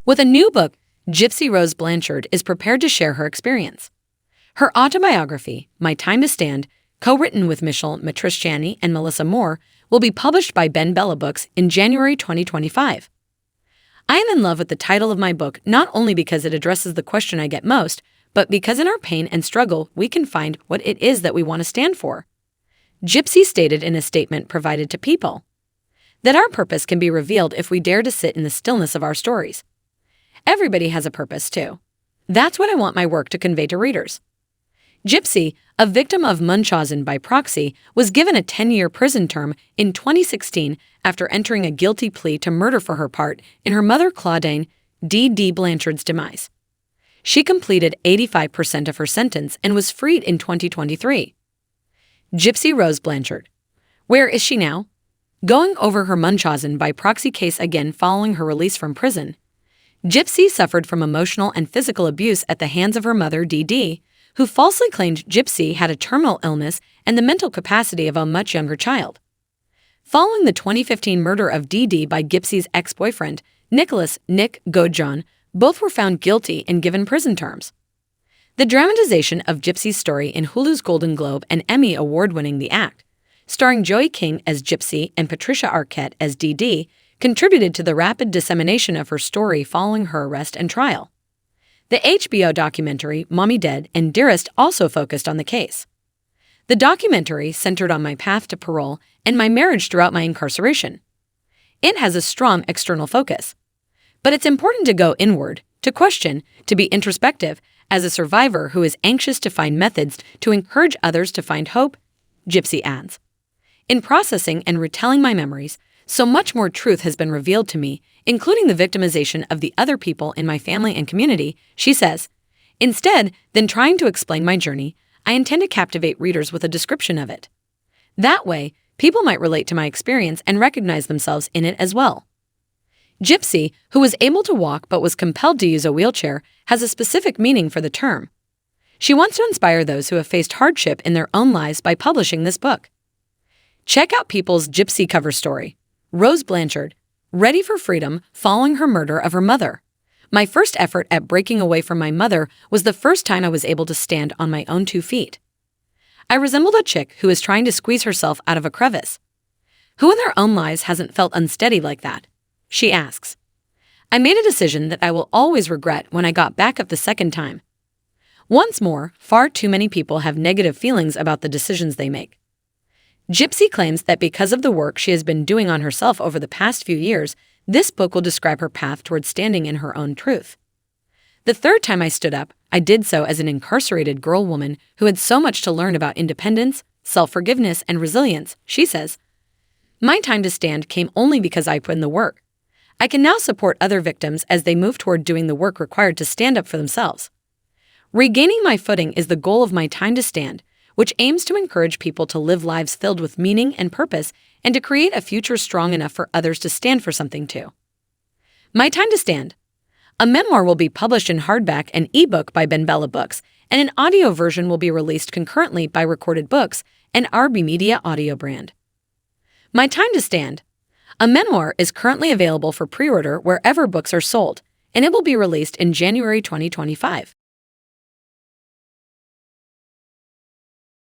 With a new book, Gypsy Rose Blanchard is prepared to share her experience. Her autobiography, My Time to Stand, co-written with Michelle Matriciani and Melissa Moore, will be published by Bella Books in January 2025. I am in love with the title of my book not only because it addresses the question I get most, but because in our pain and struggle we can find what it is that we want to stand for. Gypsy stated in a statement provided to People that our purpose can be revealed if we dare to sit in the stillness of our stories. Everybody has a purpose, too. That's what I want my work to convey to readers. Gypsy, a victim of Munchausen by proxy, was given a 10-year prison term in 2016 after entering a guilty plea to murder for her part in her mother Claudine D.D. Blanchard's demise. She completed 85% of her sentence and was freed in 2023. Gypsy Rose Blanchard. Where is she now? Going over her Munchausen by proxy case again following her release from prison. Gypsy suffered from emotional and physical abuse at the hands of her mother, D.D., who falsely claimed Gypsy had a terminal illness and the mental capacity of a much younger child. Following the 2015 murder of D.D. by Gypsy's ex-boyfriend, Nicholas Nick Godjon, both were found guilty and given prison terms. The dramatization of Gypsy's story in Hulu's Golden Globe and Emmy Award-winning The Act, starring Joey King as Gypsy and Patricia Arquette as D.D., contributed to the rapid dissemination of her story following her arrest and trial. The HBO documentary Mommy Dead and Dearest also focused on the case. The documentary centered on my path to parole and my marriage throughout my incarceration. It has a strong external focus. But it's important to go inward, to question, to be introspective, as a survivor who is anxious to find methods to encourage others to find hope, Gypsy adds. In processing and retelling my memories, so much more truth has been revealed to me, including the victimization of the other people in my family and community, she says. Instead than trying to explain my journey, I intend to captivate readers with a description of it. That way, people might relate to my experience and recognize themselves in it as well. Gypsy, who was able to walk but was compelled to use a wheelchair, has a specific meaning for the term. She wants to inspire those who have faced hardship in their own lives by publishing this book. Check out People's Gypsy cover story. Rose Blanchard, ready for freedom following her murder of her mother. My first effort at breaking away from my mother was the first time I was able to stand on my own 2 feet. I resembled a chick who is trying to squeeze herself out of a crevice. Who in their own lives hasn't felt unsteady like that? She asks. I made a decision that I will always regret when I got back up the second time. Once more, far too many people have negative feelings about the decisions they make. Gypsy claims that because of the work she has been doing on herself over the past few years, this book will describe her path towards standing in her own truth. The third time I stood up, I did so as an incarcerated girl woman who had so much to learn about independence, self-forgiveness, and resilience, she says. My time to stand came only because I put in the work. I can now support other victims as they move toward doing the work required to stand up for themselves. Regaining my footing is the goal of My Time to Stand, which aims to encourage people to live lives filled with meaning and purpose and to create a future strong enough for others to stand for something too. My Time to Stand. A memoir will be published in hardback and ebook by Bella Books, and an audio version will be released concurrently by Recorded Books and RB Media audio brand. My Time to Stand. A memoir is currently available for pre-order wherever books are sold, and it will be released in January 2025.